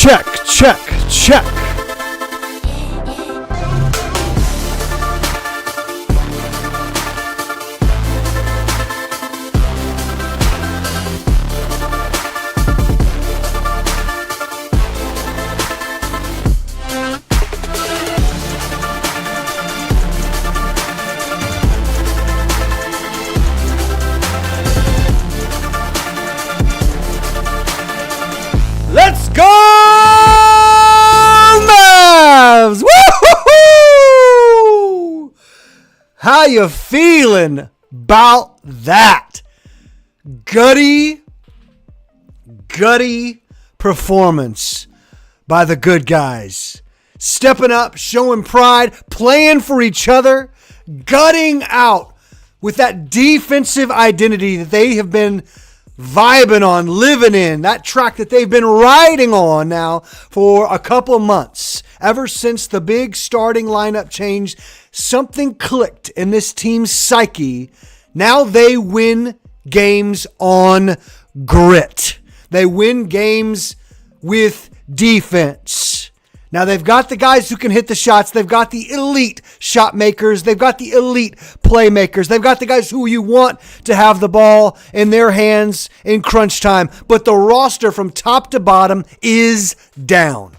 Check, check, check. Let's go, Mavs! Woo-hoo-hoo! How you feeling about that? Gutty performance by the good guys. Stepping up, showing pride, playing for each other, gutting out with that defensive identity that they have been vibing on, living in, that track that they've been riding on now for a couple of months. Ever since the big starting lineup changed, something clicked in this team's psyche. Now they win games on grit. They win games with defense. Now they've got the guys who can hit the shots. They've got the elite shot makers. They've got the elite playmakers. They've got the guys who you want to have the ball in their hands in crunch time. But the roster from top to bottom is down.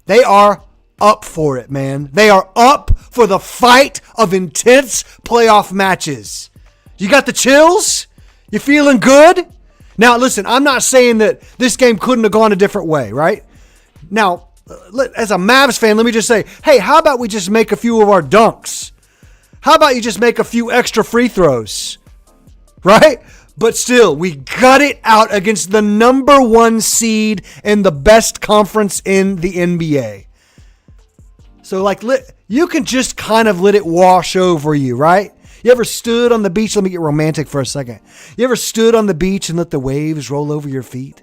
They are up for it, man. They are up for the fight of intense playoff matches. You got the chills? You feeling good? Now, listen, I'm not saying that this game couldn't have gone a different way, right? Now, as a Mavs fan, let me just say, hey, how about we just make a few of our dunks? How about you just make a few extra free throws? Right? But still, we got it out against the number one seed in the best conference in the NBA. So, you can just kind of let it wash over you, right? You ever stood on the beach? Let me get romantic for a second. You ever stood on the beach and let the waves roll over your feet?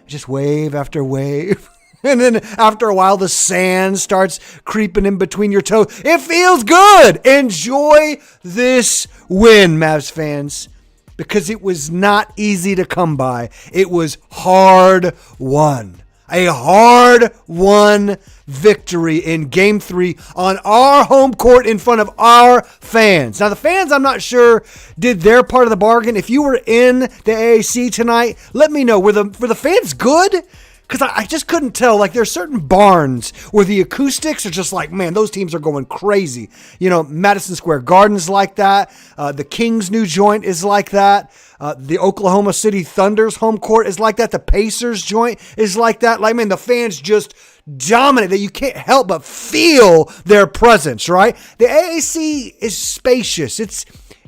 Just wave after wave. And then after a while, the sand starts creeping in between your toes. It feels good. Enjoy this win, Mavs fans, because it was not easy to come by. It was hard won. A hard-won victory in Game 3 on our home court in front of our fans. Now, the fans, I'm not sure, did their part of the bargain. If you were in the AAC tonight, let me know. Were the fans good? because I just couldn't tell. Like, there's certain barns where the acoustics are just like, man, those teams are going crazy. You know, Madison Square Garden's like that. The Kings' new joint is like that. The Oklahoma City Thunder's home court is like that. The Pacers' joint is like that. Like, man, the fans just dominate that you can't help but feel their presence, right? The AAC is spacious.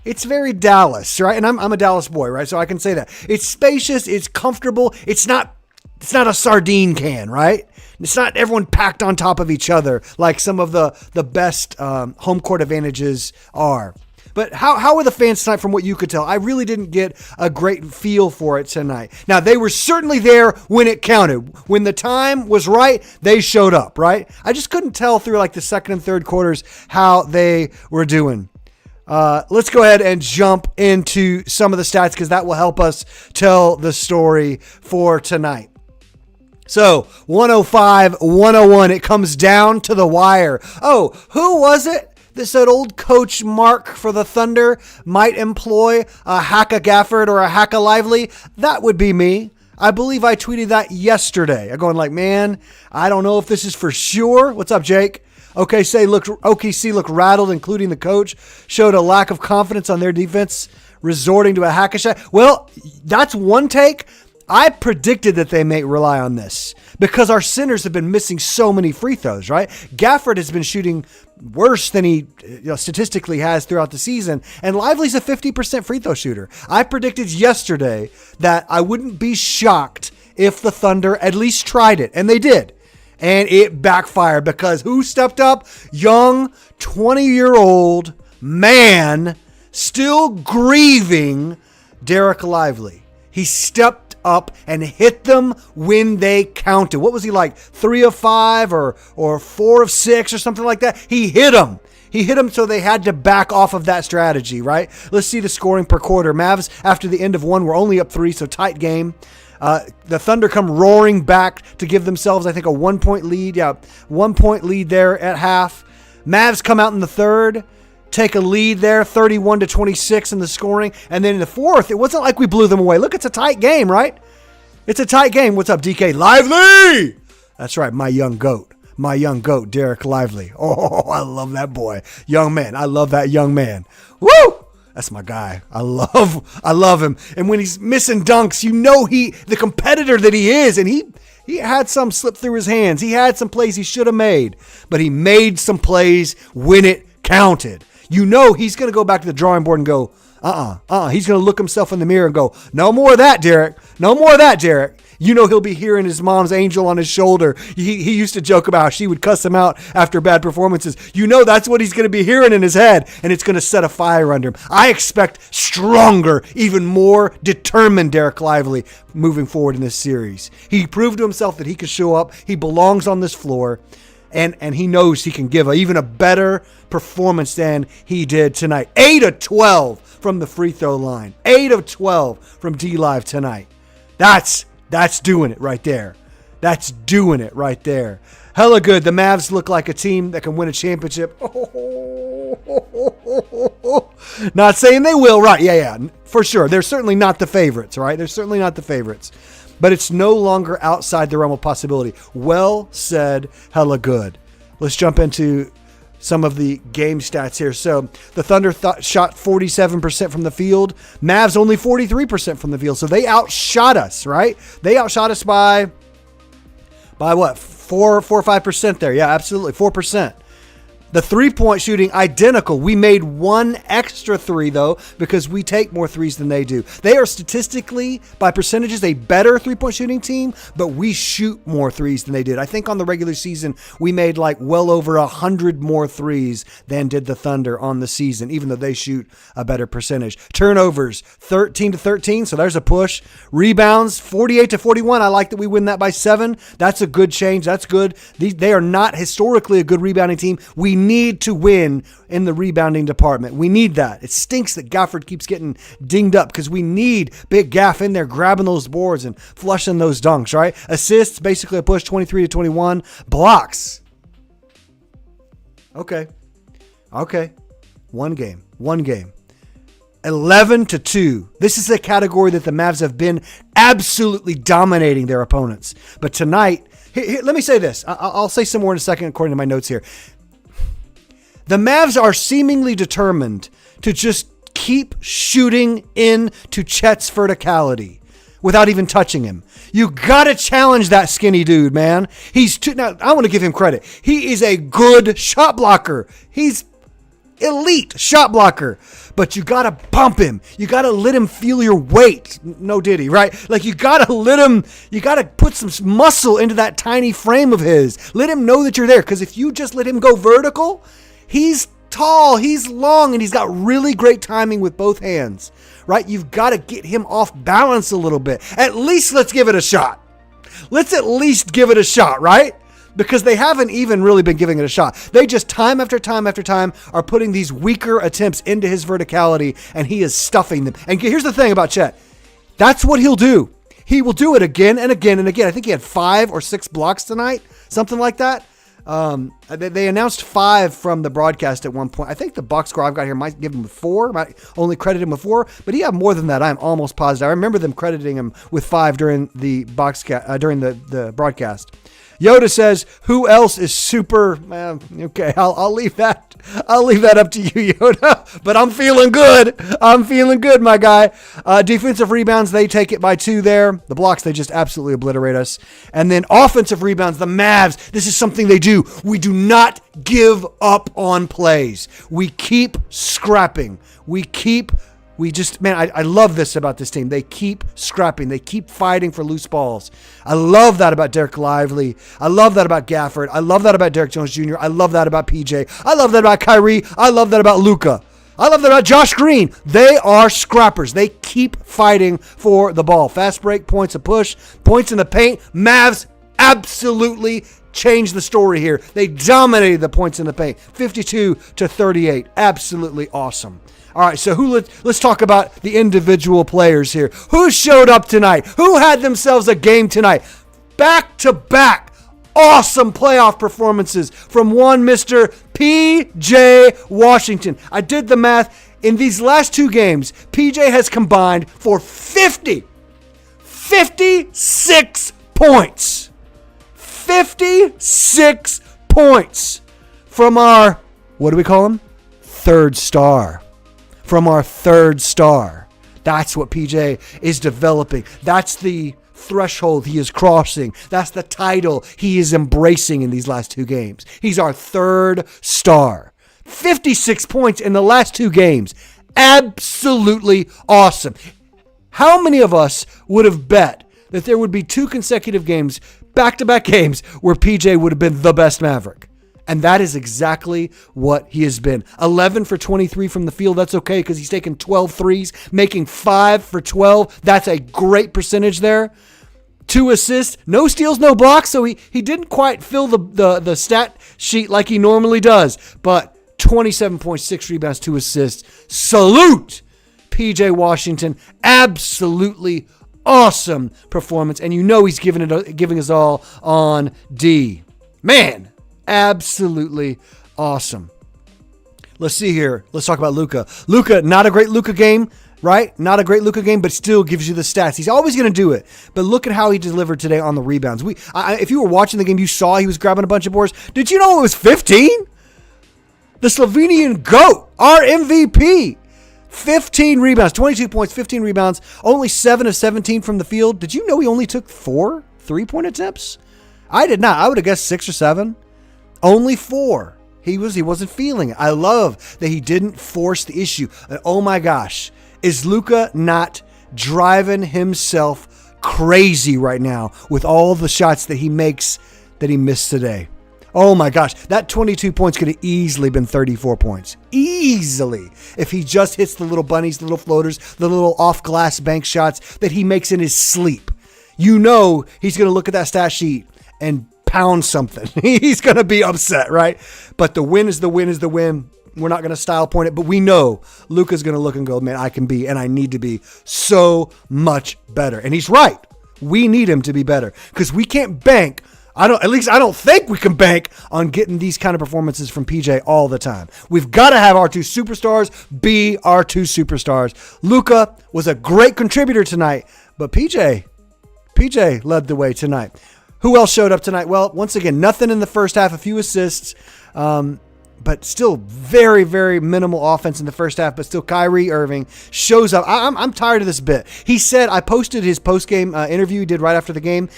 It's very Dallas, right? And I'm a Dallas boy, right? So I can say that. It's spacious. It's comfortable. It's not a sardine can, right? It's not everyone packed on top of each other like some of the best home court advantages are. But how were the fans tonight from what you could tell? I really didn't get a great feel for it tonight. Now, they were certainly there when it counted. When the time was right, they showed up, right? I just couldn't tell through like the second and third quarters how they were doing. Let's go ahead and jump into some of the stats because that will help us tell the story for tonight. So 105-101, it comes down to the wire. Oh, who was it that said old Coach Mark for the Thunder might employ a Hacka Gafford or a Hacka Lively? That would be me. I believe I tweeted that yesterday. I'm going like, man, I don't know if this is for sure. What's up, Jake? OKC looked rattled, including the coach, showed a lack of confidence on their defense, resorting to a hack a shot. Well, that's one take. I predicted that they may rely on this because our centers have been missing so many free throws, right? Gafford has been shooting worse than he statistically has throughout the season, and Lively's a 50% free throw shooter. I predicted yesterday that I wouldn't be shocked if the Thunder at least tried it, and they did. And it backfired because who stepped up? Young, 20-year-old man, still grieving Derek Lively. He stepped up and hit them when they counted. What was he like? 3 of 5 or 4 of 6 or something like that? He hit them. He hit them, so they had to back off of that strategy, right? Let's see the scoring per quarter. Mavs, after the end of one, were only up 3, so tight game. The Thunder come roaring back to give themselves, I think, a 1-point lead. Yeah, 1-point lead there at half. Mavs come out in the third, take a lead there, 31-26 in the scoring. And then in the fourth, it wasn't like we blew them away. Look, it's a tight game, right? It's a tight game. What's up, DK? Lively! That's right, my young goat, Derek Lively. Oh, I love that boy. Young man. I love that young man. Woo! That's my guy. I love him. And when he's missing dunks, you know the competitor that he is, and he had some slip through his hands. He had some plays he should have made, but he made some plays when it counted. You know he's going to go back to the drawing board and go, He's going to look himself in the mirror and go, no more of that, Derek. No more of that, Derek. You know he'll be hearing his mom's angel on his shoulder. He used to joke about how she would cuss him out after bad performances. You know that's what he's going to be hearing in his head, and it's going to set a fire under him. I expect stronger, even more determined Derek Lively moving forward in this series. He proved to himself that he could show up. He belongs on this floor, and he knows he can give even a better performance than he did tonight. 8 of 12 from the free throw line. 8 of 12 from D-Live tonight. That's doing it right there. That's doing it right there. Hella good. The Mavs look like a team that can win a championship. Not saying they will, right? Yeah, for sure. They're certainly not the favorites, right? They're certainly not the favorites. But it's no longer outside the realm of possibility. Well said, hella good. Let's jump into some of the game stats here. So the Thunder shot 47% from the field. Mavs only 43% from the field. So they outshot us, right? They outshot us by what? 4 or 5% there. Yeah, absolutely. 4%. The three-point shooting, identical. We made one extra three, though, because we take more threes than they do. They are statistically, by percentages, a better three-point shooting team, but we shoot more threes than they did. I think on the regular season, we made like well over 100 more threes than did the Thunder on the season, even though they shoot a better percentage. Turnovers, 13-13, so there's a push. Rebounds, 48-41. I like that we win that by 7. That's a good change. That's good. They are not historically a good rebounding team. We need to win in the rebounding department. We need that. It stinks that Gafford keeps getting dinged up because we need Big Gaff in there grabbing those boards and flushing those dunks, right? Assists, basically a push, 23-21. Blocks. Okay. One game. 11-2. This is a category that the Mavs have been absolutely dominating their opponents. But tonight, let me say this. I'll say some more in a second according to my notes here. The Mavs are seemingly determined to just keep shooting into Chet's verticality without even touching him. You got to challenge that skinny dude, man. Now, I want to give him credit. He is a good shot blocker. He's elite shot blocker. But you got to bump him. You got to let him feel your weight. No Diddy, right? Like you got to put some muscle into that tiny frame of his. Let him know that you're there. Because if you just let him go vertical, he's tall, he's long, and he's got really great timing with both hands, right? You've got to get him off balance a little bit. At least let's give it a shot. Let's at least give it a shot, right? Because they haven't even really been giving it a shot. They just time after time after time are putting these weaker attempts into his verticality, and he is stuffing them. And here's the thing about Chet. That's what he'll do. He will do it again and again and again. I think he had 5 or 6 blocks tonight, something like that. They announced 5 from the broadcast at one point. I think the box score I've got here might give him 4, might only credit him with 4, but he had more than that. I'm almost positive. I remember them crediting him with 5 during the during the broadcast. Yoda says, "Who else is super?" Okay, I'll leave that. I'll leave that up to you, Yoda. But I'm feeling good. I'm feeling good, my guy. Defensive rebounds, they take it by 2 there. The blocks, they just absolutely obliterate us. And then offensive rebounds, the Mavs. This is something they do. We do not give up on plays. We keep scrapping. I love this about this team. They keep scrapping. They keep fighting for loose balls. I love that about Derek Lively. I love that about Gafford. I love that about Derek Jones Jr. I love that about PJ. I love that about Kyrie. I love that about Luka. I love that about Josh Green. They are scrappers. They keep fighting for the ball. Fast break, points a push, points in the paint. Mavs absolutely changed the story here. They dominated the points in the paint. 52-38. Absolutely awesome. All right, so let's talk about the individual players here. Who showed up tonight? Who had themselves a game tonight? Back-to-back awesome playoff performances from one Mr. P.J. Washington. I did the math. In these last 2 games, P.J. has combined for 56 points. 56 points from our, what do we call him? Third star. From our third star. That's what PJ is developing. That's the threshold he is crossing. That's the title he is embracing in these last 2 games. He's our third star. 56 points in the last 2 games. Absolutely awesome. How many of us would have bet that there would be 2 consecutive games, back-to-back games, where PJ would have been the best Maverick? And that is exactly what he has been. 11 for 23 from the field. That's okay because he's taken 12 threes, making 5 for 12. That's a great percentage there. 2 assists, no steals, no blocks. So he didn't quite fill the stat sheet like he normally does. But 27.6 rebounds, 2 assists. Salute P.J. Washington. Absolutely awesome performance. And you know he's giving us all on D. Man. Absolutely awesome. Let's see here. Let's talk about Luka. Luka, not a great Luka game, right? Not a great Luka game, but still gives you the stats. He's always going to do it. But look at how he delivered today on the rebounds. If you were watching the game, you saw he was grabbing a bunch of boards. Did you know it was 15? The Slovenian GOAT, our MVP. 15 rebounds, 22 points, 15 rebounds, only 7 of 17 from the field. Did you know he only took 4 3-point attempts? I did not. I would have guessed 6 or 7. Only 4. He wasn't feeling it. I love that he didn't force the issue. And oh my gosh, is Luka not driving himself crazy right now with all the shots that he makes that he missed today? Oh my gosh, that 22 points could have easily been 34 points. Easily. If he just hits the little bunnies, the little floaters, the little off-glass bank shots that he makes in his sleep. You know he's going to look at that stat sheet and pound something. He's going to be upset, right? But the win is the win is the win. We're not going to style point it, but we know Luka's going to look and go, man, I can be and I need to be so much better. And he's right. We need him to be better because we can't bank At least I don't think we can bank on getting these kind of performances from PJ all the time. We've got to have our two superstars be our two superstars. Luka was a great contributor tonight, but PJ led the way tonight. Who else showed up tonight? Well, once again, nothing in the first half, a few assists, but still very, very minimal offense in the first half, but still Kyrie Irving shows up. I'm tired of this bit. He said, I posted his post-game interview he did right after the game.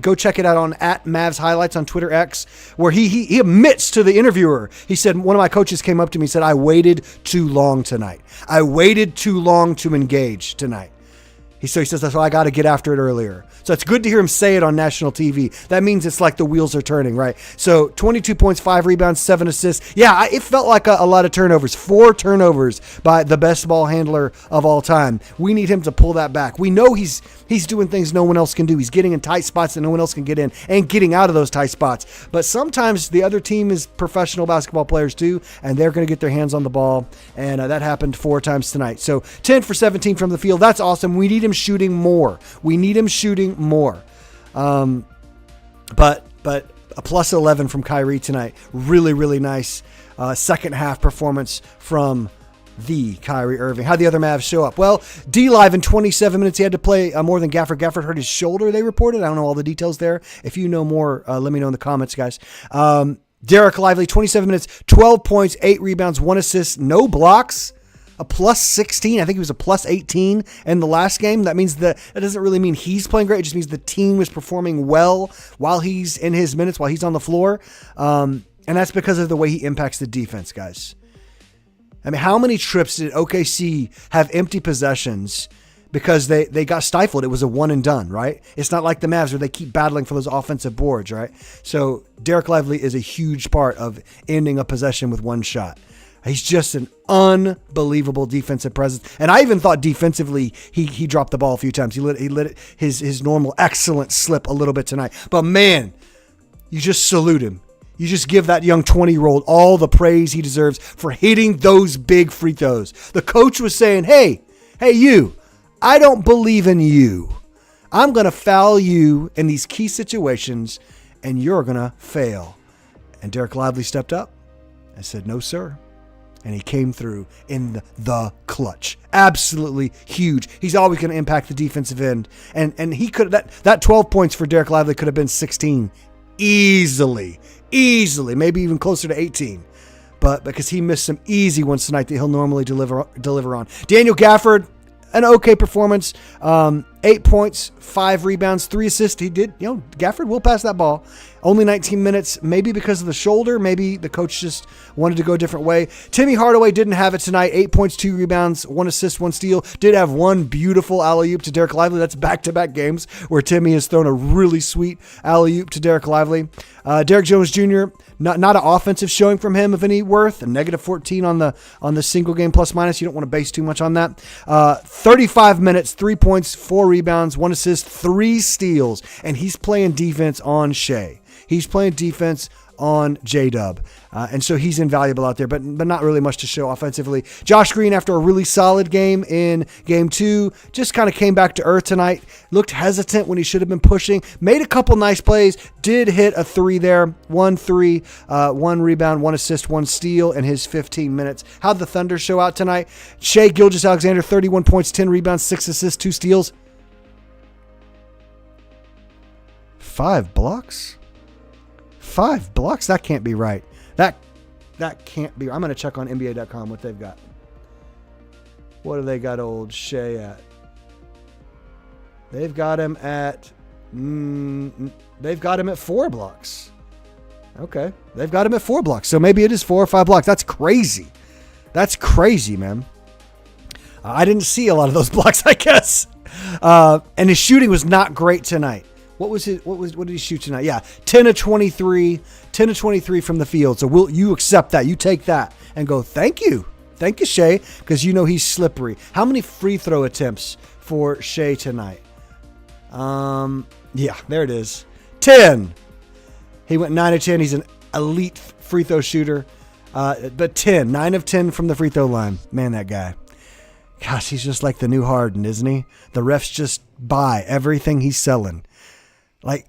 Go check it out on @Mavs Highlights on Twitter X, where he admits to the interviewer. He said, one of my coaches came up to me and said, I waited too long tonight. I waited too long to engage tonight. He says, that's why I got to get after it earlier. So it's good to hear him say it on national TV. That means it's like the wheels are turning, right? So 22 points, 5 rebounds, 7 assists. Yeah, it felt like a lot of turnovers. 4 turnovers by the best ball handler of all time. We need him to pull that back. We know he's doing things no one else can do. He's getting in tight spots that no one else can get in and getting out of those tight spots. But sometimes the other team is professional basketball players too, and they're going to get their hands on the ball. And that happened 4 times tonight. So 10 for 17 from the field. That's awesome. We need him shooting more. But a plus 11 from Kyrie tonight. Really, really nice second half performance from the Kyrie Irving. How'd the other Mavs show up? Well, D-Live in 27 minutes, he had to play more than Gafford. Gafford hurt his shoulder, they reported. I don't know all the details there. If you know more, let me know in the comments, guys. Derek Lively, 27 minutes, 12 points, 8 rebounds, 1 assist, no blocks. A plus 16. I think he was a plus 18 in the last game. That means that doesn't really mean he's playing great. It just means the team was performing well while he's in his minutes, while he's on the floor. And that's because of the way he impacts the defense, guys. I mean, how many trips did OKC have empty possessions because they got stifled? It was a one and done, right? It's not like the Mavs where they keep battling for those offensive boards, right? So Derek Lively is a huge part of ending a possession with one shot. He's just an unbelievable defensive presence. And I even thought defensively he dropped the ball a few times. He let his normal excellent slip a little bit tonight. But man, you just salute him. You just give that young 20-year-old all the praise he deserves for hitting those big free throws. The coach was saying, hey, you, I don't believe in you. I'm going to foul you in these key situations, and you're going to fail. And Derek Lively stepped up and said, no, sir. And he came through in the clutch. Absolutely huge. He's always going to impact the defensive end. And he could that 12 points for Derek Lively could have been 16 easily, maybe even closer to 18. But because he missed some easy ones tonight that he'll normally deliver on. Daniel Gafford, an okay performance. 8 points, 5 rebounds, 3 assists. He did, Gafford will pass that ball. Only 19 minutes, maybe because of the shoulder. Maybe the coach just wanted to go a different way. Timmy Hardaway didn't have it tonight. 8 points, 2 rebounds, 1 assist, 1 steal. Did have one beautiful alley-oop to Derek Lively. That's back-to-back games where Timmy has thrown a really sweet alley-oop to Derek Lively. Derek Jones Jr., not an offensive showing from him of any worth. A negative 14 on the single game plus-minus. You don't want to base too much on that. 35 minutes, 3 points, 4 rebounds, 1 assist, 3 steals. And he's playing defense on Shea. He's playing defense on J-Dub. And so he's invaluable out there, but not really much to show offensively. Josh Green, after a really solid game in game 2, just kind of came back to earth tonight. Looked hesitant when he should have been pushing. Made a couple nice plays. Did hit a 3 there. 1 3, 1 rebound, 1 assist, 1 steal in his 15 minutes. How'd the Thunder show out tonight? Shea Gilgeous-Alexander, 31 points, 10 rebounds, 6 assists, 2 steals. 5 blocks? 5 blocks? That can't be right. That can't be. I'm going to check on NBA.com what they've got. What do they got old Shea at? They've got him at 4 blocks. Okay. They've got him at 4 blocks. So maybe it is 4 or 5 blocks. That's crazy. That's crazy, man. I didn't see a lot of those blocks, I guess. And his shooting was not great tonight. What did he shoot tonight? Yeah, 10 of 23 from the field. So you accept that. You take that and go, thank you. Thank you, Shea, because he's slippery. How many free throw attempts for Shea tonight? Yeah, there it is. 10. He went 9 of 10. He's an elite free throw shooter. But 10, 9 of 10 from the free throw line. Man, that guy. Gosh, he's just like the new Harden, isn't he? The refs just buy everything he's selling. Like,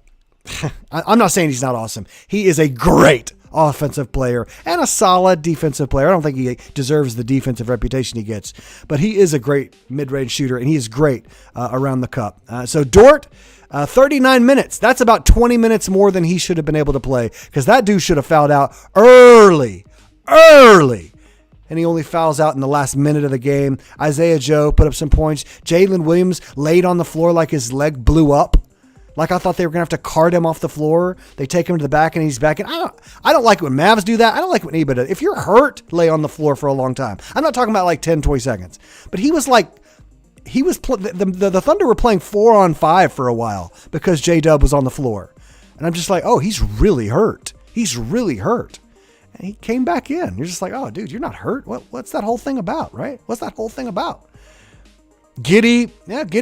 I'm not saying he's not awesome. He is a great offensive player and a solid defensive player. I don't think he deserves the defensive reputation he gets, but he is a great mid-range shooter, and he is great around the cup. So Dort, 39 minutes. That's about 20 minutes more than he should have been able to play, because that dude should have fouled out early. And he only fouls out in the last minute of the game. Isaiah Joe put up some points. Jalen Williams laid on the floor like his leg blew up. Like I thought they were going to have to cart him off the floor. They take him to the back and he's back. And I don't like it when Mavs do that. I don't like it when anybody does. If you're hurt, lay on the floor for a long time. I'm not talking about like 10, 20 seconds. But he was like, the Thunder were playing 4-on-5 for a while because J-Dub was on the floor. And I'm just like, oh, he's really hurt. He's really hurt. And he came back in. You're just like, oh, dude, you're not hurt. What's that whole thing about, right? What's that whole thing about? Giddey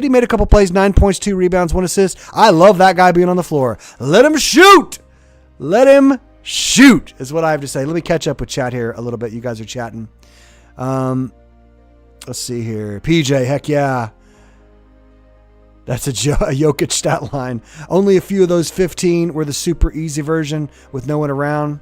made a couple plays, 9 points, 2 rebounds, 1 assist. I love that guy being on the floor. Let him shoot. Let him shoot is what I have to say. Let me catch up with chat here a little bit. You guys are chatting. Let's see here. PJ, heck yeah. That's a Jokic stat line. Only a few of those 15 were the super easy version with no one around.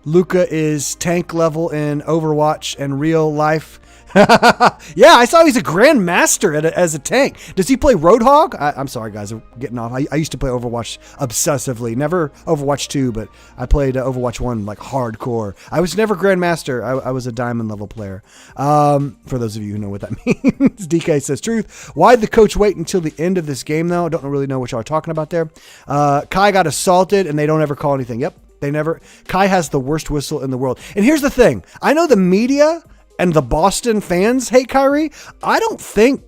Luka is tank level in Overwatch and real life. Yeah, I saw he's a grandmaster as a tank. Does he play Roadhog? I'm sorry, guys. I'm getting off. I used to play Overwatch obsessively. Never Overwatch 2, but I played Overwatch 1 like hardcore. I was never grandmaster. I was a diamond level player. For those of you who know what that means. DK says, truth. Why'd the coach wait until the end of this game, though? I don't really know what y'all are talking about there. Kai got assaulted, and they don't ever call anything. Yep. They never. Kai has the worst whistle in the world. And here's the thing. I know the media and the Boston fans hate Kyrie. I don't think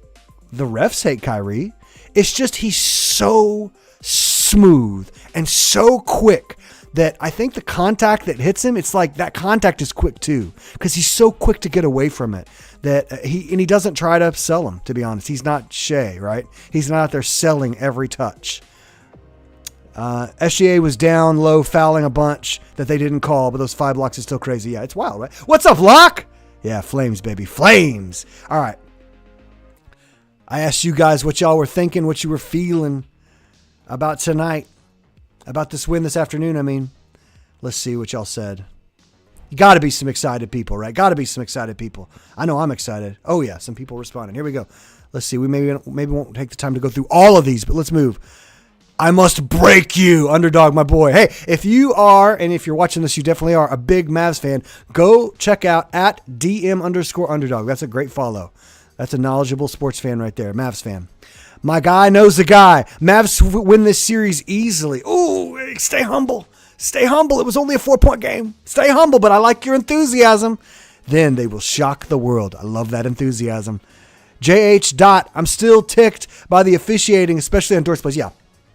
the refs hate Kyrie. It's just he's so smooth and so quick that I think the contact that hits him, it's like that contact is quick too, because he's so quick to get away from it that he doesn't try to sell him, to be honest. He's not Shea, right? He's not out there selling every touch. SGA was down low, fouling a bunch that they didn't call, but those 5 blocks is still crazy. Yeah, it's wild, right? What's up, Locke? Yeah, flames, baby. Flames. All right. I asked you guys what y'all were thinking, what you were feeling about tonight, about this win this afternoon. I mean, let's see what y'all said. You got to be some excited people, right? Got to be some excited people. I know I'm excited. Oh, yeah, some people responding. Here we go. Let's see. We maybe won't take the time to go through all of these, but let's move. I must break you, Underdog, my boy. Hey, if you are, and if you're watching this, you definitely are a big Mavs fan, go check out at DM_Underdog. That's a great follow. That's a knowledgeable sports fan right there, Mavs fan. My guy knows the guy. Mavs win this series easily. Ooh, stay humble. Stay humble. It was only a 4-point game. Stay humble, but I like your enthusiasm. Then they will shock the world. I love that enthusiasm. JH. I'm still ticked by the officiating, especially on Dort's plays.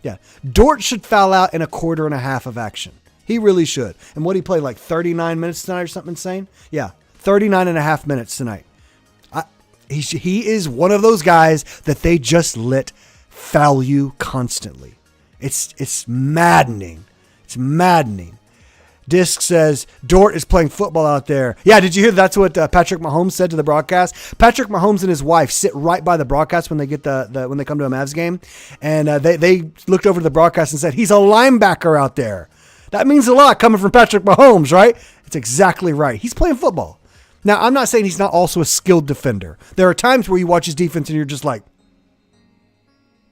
Yeah, Dort should foul out in a quarter and a half of action. He really should. And what, he played like 39 minutes tonight or something insane? Yeah, 39 and a half minutes tonight. He is one of those guys that they just let foul you constantly. It's maddening. It's maddening. Disc says, Dort is playing football out there. Yeah, did you hear that's what Patrick Mahomes said to the broadcast? Patrick Mahomes and his wife sit right by the broadcast when they get when they come to a Mavs game. And they looked over to the broadcast and said, he's a linebacker out there. That means a lot coming from Patrick Mahomes, right? It's exactly right. He's playing football. Now, I'm not saying he's not also a skilled defender. There are times where you watch his defense and you're just like,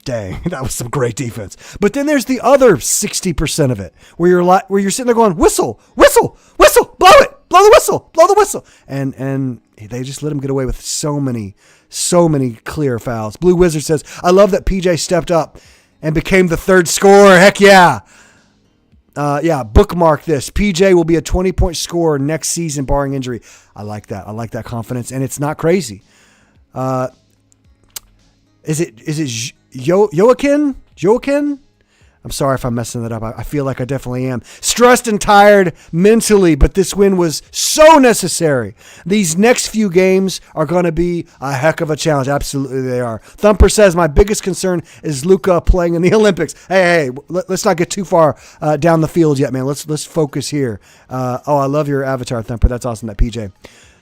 dang, that was some great defense. But then there's the other 60% of it where you're sitting there going, whistle, whistle, whistle, blow it, blow the whistle. And they just let him get away with so many clear fouls. Blue Wizard says, I love that PJ stepped up and became the third scorer. Heck yeah. Bookmark this. PJ will be a 20-point scorer next season, barring injury. I like that. I like that confidence, and it's not crazy. Is it Joaquin? I'm sorry if I'm messing that up. I feel like I definitely am. Stressed and tired mentally, but this win was so necessary. These next few games are going to be a heck of a challenge. Absolutely they are. Thumper says, my biggest concern is Luka playing in the Olympics. Hey, let's not get too far down the field yet, man. Let's focus here. I love your avatar, Thumper. That's awesome, that PJ.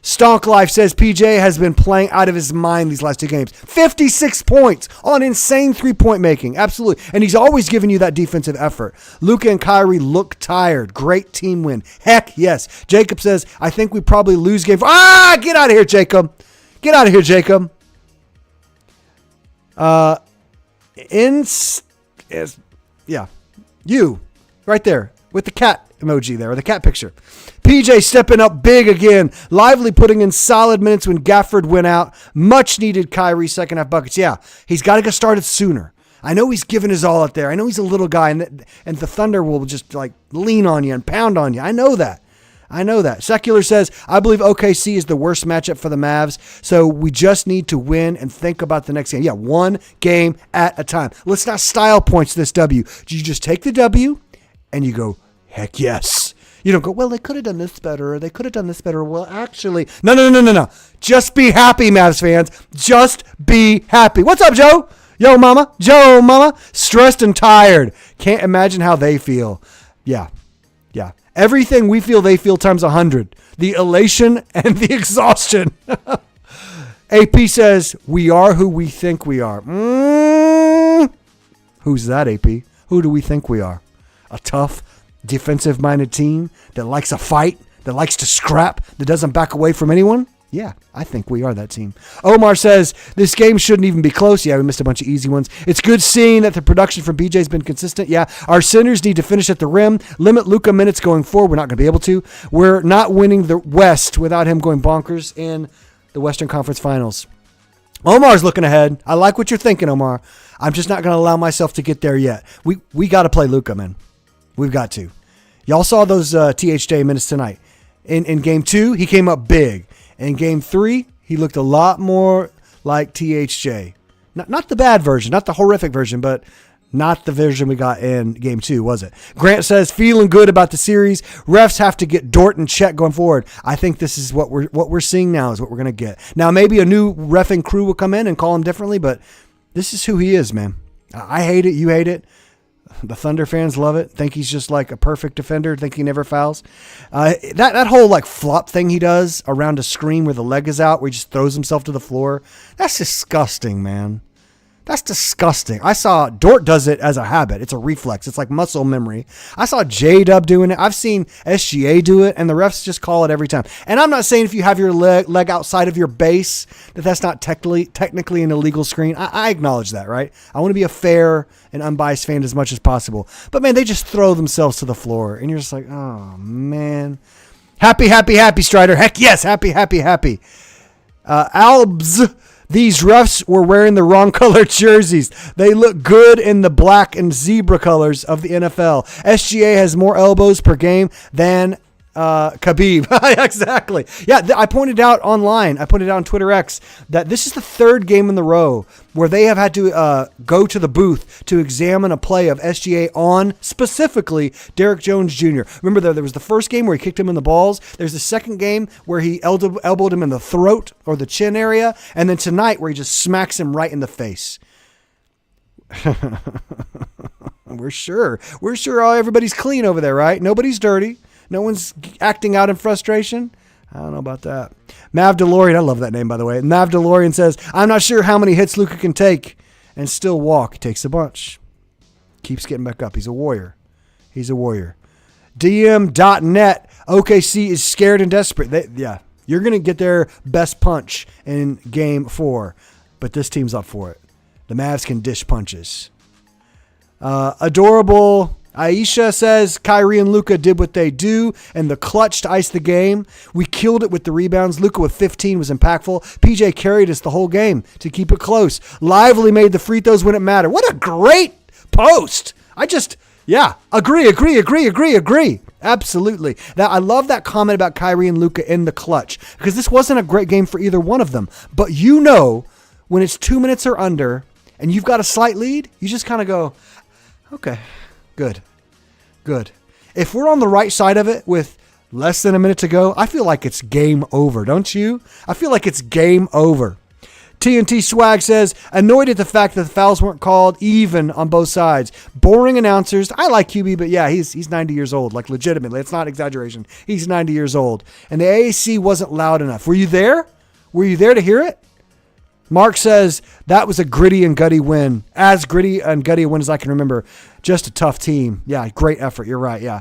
Stonk Life says PJ has been playing out of his mind these last 2 games. 56 points on insane 3-point making. Absolutely. And he's always giving you that defensive effort. Luka and Kyrie look tired. Great team win. Heck yes. Jacob says, I think we probably lose game 4. Get out of here, Jacob. Get out of here, Jacob. You. Right there. With the cat emoji there, or the cat picture. PJ stepping up big again. Lively putting in solid minutes when Gafford went out. Much needed Kyrie second half buckets. Yeah, he's got to get started sooner. I know he's giving his all out there. I know he's a little guy, and the Thunder will just like lean on you and pound on you. I know that. Secular says, I believe OKC is the worst matchup for the Mavs, so we just need to win and think about the next game. Yeah, 1 game at a time. Let's not style points this W. You just take the W and you go, heck yes. You don't go, well, they could have done this better, or they could have done this better. Well, actually, no. Just be happy, Mavs fans. Just be happy. What's up, Joe? Yo, mama. Joe, mama. Stressed and tired. Can't imagine how they feel. Yeah. Everything we feel, they feel times 100. The elation and the exhaustion. AP says, we are who we think we are. Who's that, AP? Who do we think we are? A tough, defensive-minded team that likes a fight, that likes to scrap, that doesn't back away from anyone? Yeah, I think we are that team. Omar says, this game shouldn't even be close. Yeah, we missed a bunch of easy ones. It's good seeing that the production from BJ's been consistent. Yeah, our centers need to finish at the rim, limit Luka minutes going forward. We're not going to be able to. We're not winning the West without him going bonkers in the Western Conference Finals. Omar's looking ahead. I like what you're thinking, Omar. I'm just not going to allow myself to get there yet. We got to play Luka, man. We've got to. Y'all saw those THJ minutes tonight. In Game 2, he came up big. In Game 3, he looked a lot more like THJ. Not the bad version, not the horrific version, but not the version we got in Game 2, was it? Grant says, feeling good about the series. Refs have to get Dort in check going forward. I think this is what we're seeing now is what we're going to get. Now, maybe a new reffing crew will come in and call him differently, but this is who he is, man. I hate it. You hate it. The Thunder fans love it. Think he's just like a perfect defender. Think he never fouls. That whole like flop thing he does around a screen where the leg is out, where he just throws himself to the floor. That's disgusting, man. That's disgusting. I saw Dort does it as a habit. It's a reflex. It's like muscle memory. I saw J-Dub doing it. I've seen SGA do it, and the refs just call it every time. And I'm not saying if you have your leg outside of your base that's not technically an illegal screen. I acknowledge that, right? I want to be a fair and unbiased fan as much as possible. But, man, they just throw themselves to the floor, and you're just like, oh, man. Happy, Strider. Heck yes, happy. Albs. These refs were wearing the wrong color jerseys. They look good in the black and zebra colors of the NFL. SGA has more elbows per game than Khabib. Exactly. Yeah, I pointed out online, I put it out on Twitter X, that this is the 3rd game in the row where they have had to go to the booth to examine a play of SGA on specifically Derrick Jones Jr. Remember, there was the first game where he kicked him in the balls. There's the second game where he elbowed him in the throat or the chin area. And then tonight where he just smacks him right in the face. We're sure everybody's clean over there, right? Nobody's dirty. No one's acting out in frustration. I don't know about that. Mav DeLorean, I love that name, by the way. Mav DeLorean says, I'm not sure how many hits Luka can take and still walk. He takes a bunch. Keeps getting back up. He's a warrior. DM.net, OKC is scared and desperate. You're going to get their best punch in Game 4, but this team's up for it. The Mavs can dish punches. Adorable Aisha says Kyrie and Luka did what they do and the clutch to ice the game. We killed it with the rebounds. Luka with 15 was impactful. PJ carried us the whole game to keep it close. Lively made the free throws when it mattered. What a great post. Agree. Absolutely. I love that comment about Kyrie and Luka in the clutch because this wasn't a great game for either one of them. But when it's 2 minutes or under and you've got a slight lead, you just kind of go, okay. Good. If we're on the right side of it with less than a minute to go, I feel like it's game over, don't you? I feel like it's game over. TNT Swag says, annoyed at the fact that the fouls weren't called even on both sides. Boring announcers. I like QB, but yeah, he's 90 years old. Like, legitimately. It's not exaggeration. He's 90 years old. And the AAC wasn't loud enough. Were you there? Were you there to hear it? Mark says, that was a gritty and gutty win. As gritty and gutty a win as I can remember. Just a tough team. Yeah, great effort. You're right, yeah.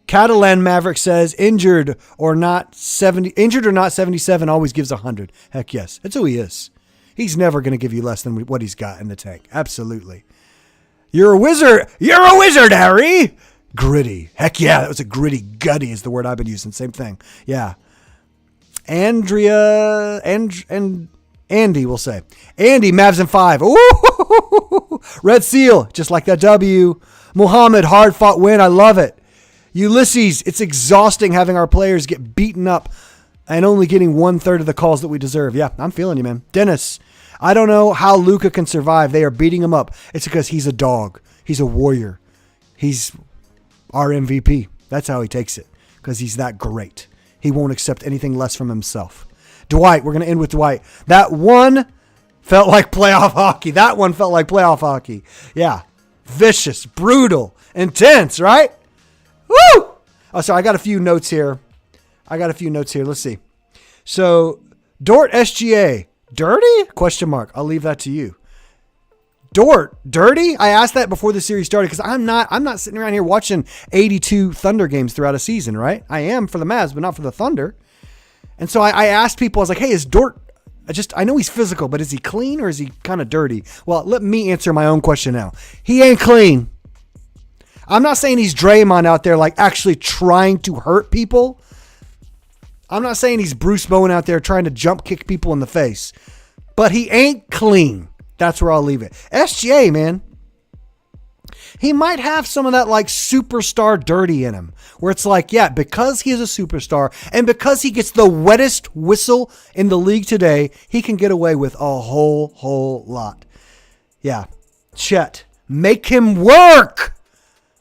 Catalan Maverick says, injured or not 77 always gives 100. Heck yes. That's who he is. He's never going to give you less than what he's got in the tank. Absolutely. You're a wizard. You're a wizard, Harry. Gritty. Heck yeah. That was a gritty. Gutty is the word I've been using. Same thing. Yeah. Andrea and Andy will say. Andy, Mavs in 5. Ooh, Red Seal. Just like that W. Muhammad, hard fought win. I love it. Ulysses, it's exhausting having our players get beaten up and only getting 1/3 of the calls that we deserve. Yeah, I'm feeling you, man. Dennis, I don't know how Luka can survive. They are beating him up. It's because he's a dog. He's a warrior. He's our MVP. That's how he takes it, because he's that great. He won't accept anything less from himself. Dwight, we're going to end with Dwight. That one felt like playoff hockey. That one felt like playoff hockey. Yeah, vicious, brutal, intense, right? Woo! Oh, sorry. I got a few notes here. Let's see. So, Dort SGA. Dirty? Question mark. I'll leave that to you. Dort. Dirty? I asked that before the series started because I'm not sitting around here watching 82 Thunder games throughout a season, right? I am for the Mavs, but not for the Thunder. And so I asked people, I was like, hey, is Dort... I know he's physical, but is he clean or is he kind of dirty? Well, let me answer my own question now. He ain't clean. I'm not saying he's Draymond out there like actually trying to hurt people. I'm not saying he's Bruce Bowen out there trying to jump kick people in the face. But he ain't clean. That's where I'll leave it. SGA, man. He might have some of that like superstar dirty in him. Where it's like, yeah, because he is a superstar and because he gets the wettest whistle in the league today, he can get away with a whole lot. Yeah. Chet. Make him work.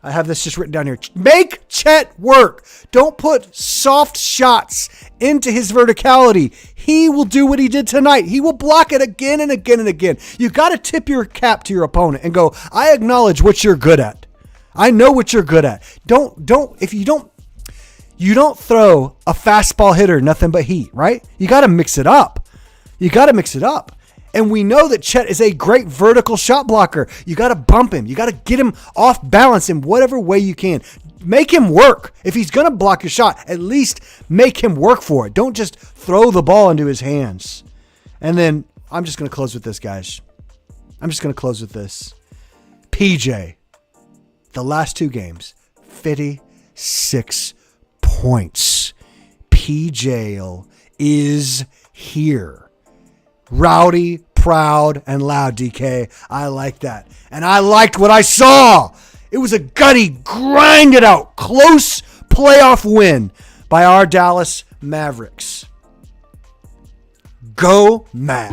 I have this just written down here. Make Chet work. Don't put soft shots into his verticality. He will do what he did tonight. He will block it again and again and again. You got to tip your cap to your opponent and go, I acknowledge what you're good at. I know what you're good at. If you don't throw a fastball hitter, nothing but heat, right? You got to mix it up. And we know that Chet is a great vertical shot blocker. You got to bump him. You got to get him off balance in whatever way you can. Make him work. If he's going to block your shot, at least make him work for it. Don't just throw the ball into his hands. And then I'm just going to close with this, guys. PJ, the last 2 games, 56 points. PJ is here. Rowdy, proud, and loud, DK. I like that. And I liked what I saw. It was a gutty, grinded out, close playoff win by our Dallas Mavericks. Go Matt.